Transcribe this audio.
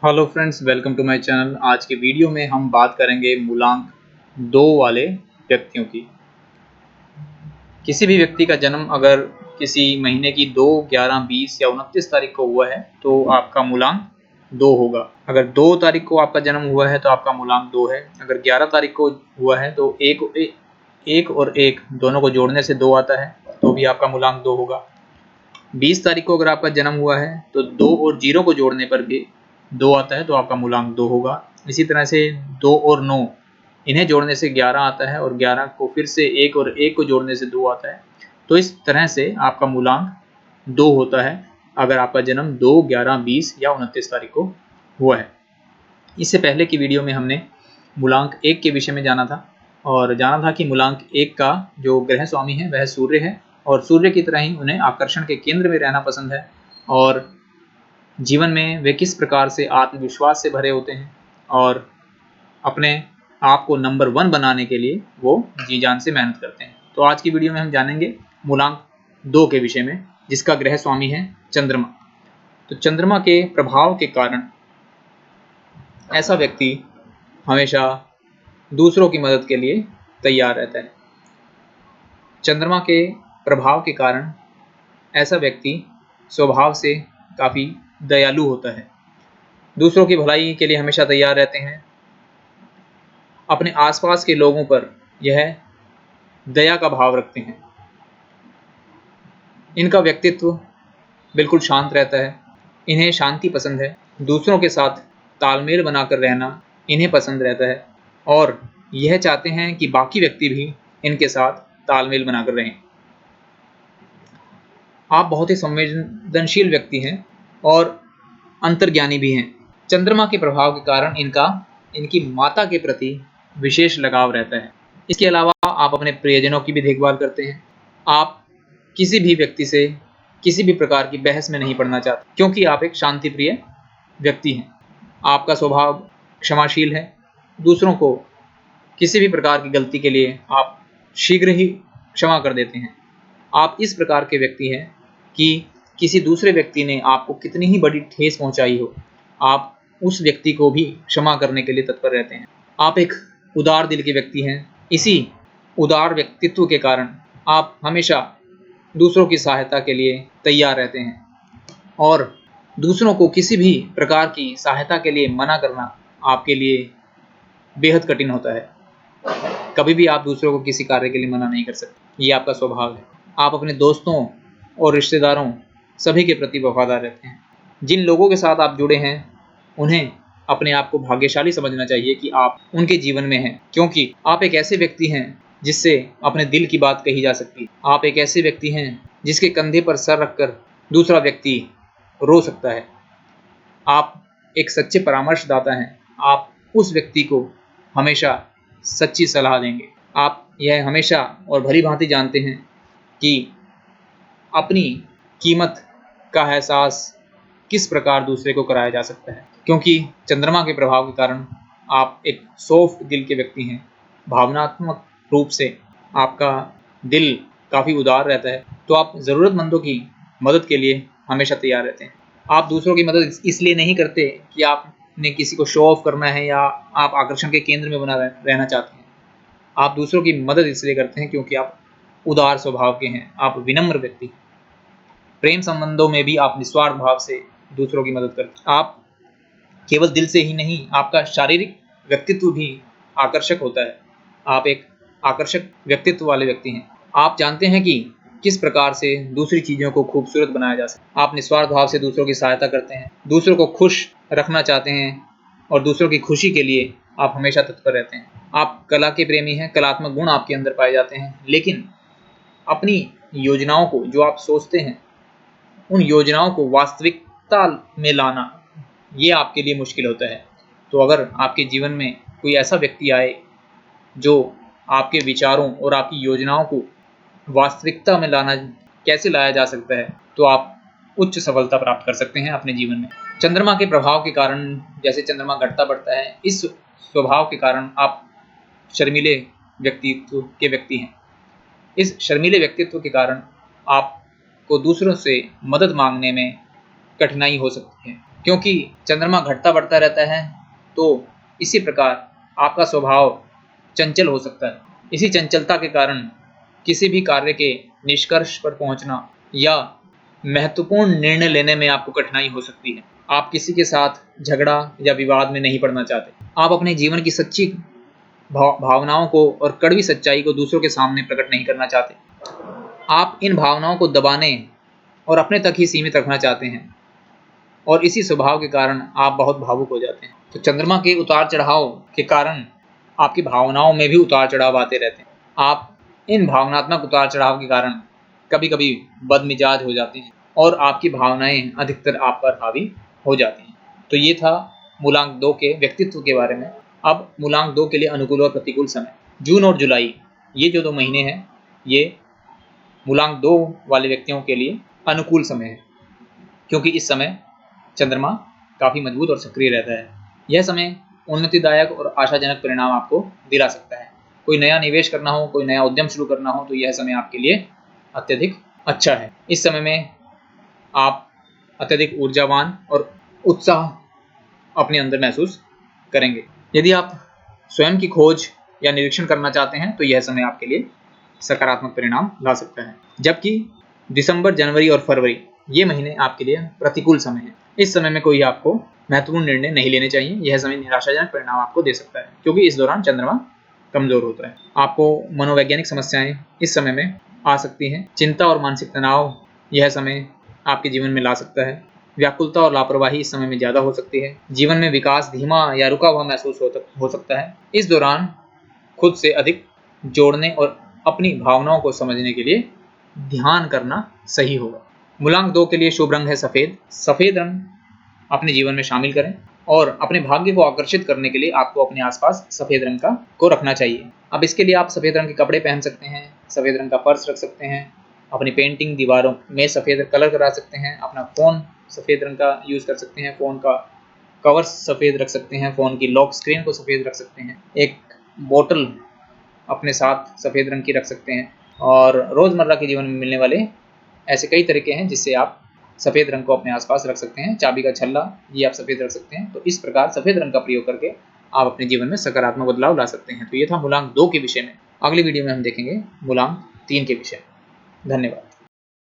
Hello friends, welcome to my channel. आज के video में हम बात करेंगे मूलांक 2 वाले व्यक्तियों की। किसी भी व्यक्ति का जन्म अगर किसी महीने की 2, 11, 20 या 29 तारीख को हुआ है तो आपका मूलांक 2 होगा। अगर 2 तारीख को आपका जन्म हुआ है तो आपका मूलांक 2 है। अगर 11 तारीख को हुआ है तो एक और एक दोनों को जोड़ने से 2 आता है, तो भी आपका मूलांक 2 होगा। 20 तारीख को अगर आपका जन्म हुआ है तो 2 और 0 को जोड़ने पर भी 2 आता है, तो आपका मूलांक 2 होगा। इसी तरह से 2 और 9 इन्हें जोड़ने से 11 आता है और 11 को फिर से 1 और 1 को जोड़ने से 2 आता है। तो इस तरह से आपका मूलांक 2 होता है अगर आपका जन्म 2, 11, 20 या 29 तारीख को हुआ है। इससे पहले की वीडियो में हमने मूलांक 1 के विषय में जाना था और जाना था कि मूलांक 1 का जो ग्रह स्वामी है वह सूर्य है और सूर्य की तरह ही उन्हें आकर्षण के केंद्र में रहना पसंद है और जीवन में वे किस प्रकार से आत्मविश्वास से भरे होते हैं और अपने आप को नंबर 1 बनाने के लिए वो जी जान से मेहनत करते हैं। तो आज की वीडियो में हम जानेंगे मूलांक 2 के विषय में, जिसका ग्रह स्वामी है चंद्रमा। तो चंद्रमा के प्रभाव के कारण ऐसा व्यक्ति हमेशा दूसरों की मदद के लिए तैयार रहता है। चंद्रमा के प्रभाव के कारण ऐसा व्यक्ति स्वभाव से काफ़ी दयालु होता है, दूसरों की भलाई के लिए हमेशा तैयार रहते हैं। अपने आसपास के लोगों पर यह दया का भाव रखते हैं। इनका व्यक्तित्व बिल्कुल शांत रहता है, इन्हें शांति पसंद है, दूसरों के साथ तालमेल बनाकर रहना इन्हें पसंद रहता है और यह चाहते हैं कि बाकी व्यक्ति भी इनके साथ तालमेल बनाकर रहें। आप बहुत ही संवेदनशील व्यक्ति हैं और अंतर्ज्ञानी भी हैं। चंद्रमा के प्रभाव के कारण इनकी माता के प्रति विशेष लगाव रहता है। इसके अलावा आप अपने प्रियजनों की भी देखभाल करते हैं। आप किसी भी व्यक्ति से किसी भी प्रकार की बहस में नहीं पड़ना चाहते, क्योंकि आप एक शांति प्रिय व्यक्ति हैं। आपका स्वभाव क्षमाशील है। दूसरों को किसी भी प्रकार की गलती के लिए आप शीघ्र ही क्षमा कर देते हैं। आप इस प्रकार के व्यक्ति हैं कि किसी दूसरे व्यक्ति ने आपको कितनी ही बड़ी ठेस पहुंचाई हो, आप उस व्यक्ति को भी क्षमा करने के लिए तत्पर रहते हैं। आप एक उदार दिल के व्यक्ति हैं। इसी उदार व्यक्तित्व के कारण आप हमेशा दूसरों की सहायता के लिए तैयार रहते हैं और दूसरों को किसी भी प्रकार की सहायता के लिए मना करना आपके लिए बेहद कठिन होता है। कभी भी आप दूसरों को किसी कार्य के लिए मना नहीं कर सकते, ये आपका स्वभाव है। आप अपने दोस्तों और रिश्तेदारों सभी के प्रति वफादार रहते हैं। जिन लोगों के साथ आप जुड़े हैं उन्हें अपने आप को भाग्यशाली समझना चाहिए कि आप उनके जीवन में हैं, क्योंकि आप एक ऐसे व्यक्ति हैं जिससे अपने दिल की बात कही जा सकती है। आप एक ऐसे व्यक्ति हैं जिसके कंधे पर सर रखकर दूसरा व्यक्ति रो सकता है। आप एक सच्चे परामर्शदाता हैं। आप उस व्यक्ति को हमेशा सच्ची सलाह देंगे। आप यह हमेशा और भली भांति जानते हैं कि अपनी कीमत का एहसास किस प्रकार दूसरे को कराया जा सकता है, क्योंकि चंद्रमा के प्रभाव के कारण आप एक सॉफ्ट दिल के व्यक्ति हैं। भावनात्मक रूप से आपका दिल काफ़ी उदार रहता है, तो आप ज़रूरतमंदों की मदद के लिए हमेशा तैयार रहते हैं। आप दूसरों की मदद इसलिए नहीं करते कि आपने किसी को शो ऑफ करना है या आप आकर्षण के केंद्र में बना रहना चाहते हैं। आप दूसरों की मदद इसलिए करते हैं क्योंकि आप उदार स्वभाव के हैं, आप विनम्र व्यक्ति हैं। प्रेम संबंधों में भी आप निस्वार्थ भाव से दूसरों की मदद करते हैं। आप केवल दिल से ही नहीं, आपका शारीरिक व्यक्तित्व भी आकर्षक होता है। आप एक आकर्षक व्यक्तित्व वाले व्यक्ति हैं। आप जानते हैं कि किस प्रकार से दूसरी चीज़ों को खूबसूरत बनाया जा सकता है। आप निस्वार्थ भाव से दूसरों की सहायता करते हैं, दूसरों को खुश रखना चाहते हैं और दूसरों की खुशी के लिए आप हमेशा तत्पर रहते हैं। आप कला के प्रेमी हैं, कलात्मक गुण आपके अंदर पाए जाते हैं, लेकिन अपनी योजनाओं को जो आप सोचते हैं उन योजनाओं को वास्तविकता में लाना ये आपके लिए मुश्किल होता है। तो अगर आपके जीवन में कोई ऐसा व्यक्ति आए जो आपके विचारों और आपकी योजनाओं को वास्तविकता में लाना कैसे लाया जा सकता है, तो आप उच्च सफलता प्राप्त कर सकते हैं अपने जीवन में। चंद्रमा के प्रभाव के कारण जैसे चंद्रमा घटता बढ़ता है, इस स्वभाव के कारण आप शर्मीले व्यक्तित्व के व्यक्ति हैं। इस शर्मीले व्यक्तित्व के कारण आपको दूसरों से मदद मांगने में कठिनाई हो सकती है। क्योंकि चंद्रमा घटता बढ़ता रहता है, तो इसी प्रकार आपका स्वभाव चंचल हो सकता है। इसी चंचलता के कारण किसी भी कार्य के निष्कर्ष पर पहुंचना या महत्वपूर्ण निर्णय लेने में आपको कठिनाई हो सकती है। आप किसी के साथ झगड़ा या विवाद में नहीं पड़ना चाहते। आप अपने जीवन की सच्ची भावनाओं को और कड़वी सच्चाई को दूसरों के सामने प्रकट नहीं करना चाहते। आप इन भावनाओं को दबाने और अपने तक ही सीमित रखना चाहते हैं, और इसी स्वभाव के कारण आप बहुत भावुक हो जाते हैं। तो चंद्रमा के उतार चढ़ाव के कारण आपकी भावनाओं में भी उतार चढ़ाव आते रहते हैं। आप इन भावनात्मक उतार चढ़ाव के कारण कभी कभी बदमिजाज हो जाते हैं और आपकी भावनाएं अधिकतर आप पर हावी हो जाती हैं। तो ये था मूलांक 2 के व्यक्तित्व के बारे में। अब मूलांक 2 के लिए अनुकूल और प्रतिकूल समय। जून और जुलाई, ये जो 2 महीने हैं, ये मूलांक 2 वाले व्यक्तियों के लिए अनुकूल समय है, क्योंकि इस समय चंद्रमा काफ़ी मजबूत और सक्रिय रहता है। यह समय उन्नतिदायक और आशाजनक परिणाम आपको दिला सकता है। कोई नया निवेश करना हो, कोई नया उद्यम शुरू करना हो, तो यह समय आपके लिए अत्यधिक अच्छा है। इस समय में आप अत्यधिक ऊर्जावान और उत्साह अपने अंदर महसूस करेंगे। यदि आप स्वयं की खोज या निरीक्षण करना चाहते हैं, तो यह समय आपके लिए सकारात्मक परिणाम ला सकता है। जबकि दिसंबर, जनवरी और फरवरी, ये महीने आपके लिए प्रतिकूल समय है। इस समय में कोई आपको महत्वपूर्ण निर्णय नहीं लेने चाहिए। यह समय निराशाजनक परिणाम आपको दे सकता है, क्योंकि इस दौरान चंद्रमा कमजोर होता है। आपको मनोवैज्ञानिक समस्याएं इस समय में आ सकती हैं। चिंता और मानसिक तनाव यह समय आपके जीवन में ला सकता है। व्याकुलता और लापरवाही इस समय में ज़्यादा हो सकती है। जीवन में विकास धीमा या रुका हुआ महसूस हो सकता है। इस दौरान खुद से अधिक जोड़ने और अपनी भावनाओं को समझने के लिए ध्यान करना सही होगा। मूलांक 2 के लिए शुभ रंग है सफ़ेद। सफ़ेद रंग अपने जीवन में शामिल करें, और अपने भाग्य को आकर्षित करने के लिए आपको अपने आसपास सफ़ेद रंग को रखना चाहिए। अब इसके लिए आप सफ़ेद रंग के कपड़े पहन सकते हैं, सफ़ेद रंग का पर्स रख सकते हैं, अपनी पेंटिंग दीवारों में सफ़ेद कलर करा सकते हैं, अपना फ़ोन सफ़ेद रंग का यूज़ कर सकते हैं, फ़ोन का कवर सफ़ेद रख सकते हैं, फ़ोन की लॉक स्क्रीन को सफ़ेद रख सकते हैं, एक बोतल अपने साथ सफ़ेद रंग की रख सकते हैं, और रोज़मर्रा के जीवन में मिलने वाले ऐसे कई तरीके हैं जिससे आप सफ़ेद रंग को अपने आसपास रख सकते हैं। चाबी का छल्ला, ये आप सफ़ेद रख सकते हैं। तो इस प्रकार सफ़ेद रंग का प्रयोग करके आप अपने जीवन में सकारात्मक बदलाव ला सकते हैं। तो ये था मूलांक 2 के विषय में। अगली वीडियो में हम देखेंगे मूलांक 3 के विषय में। धन्यवाद।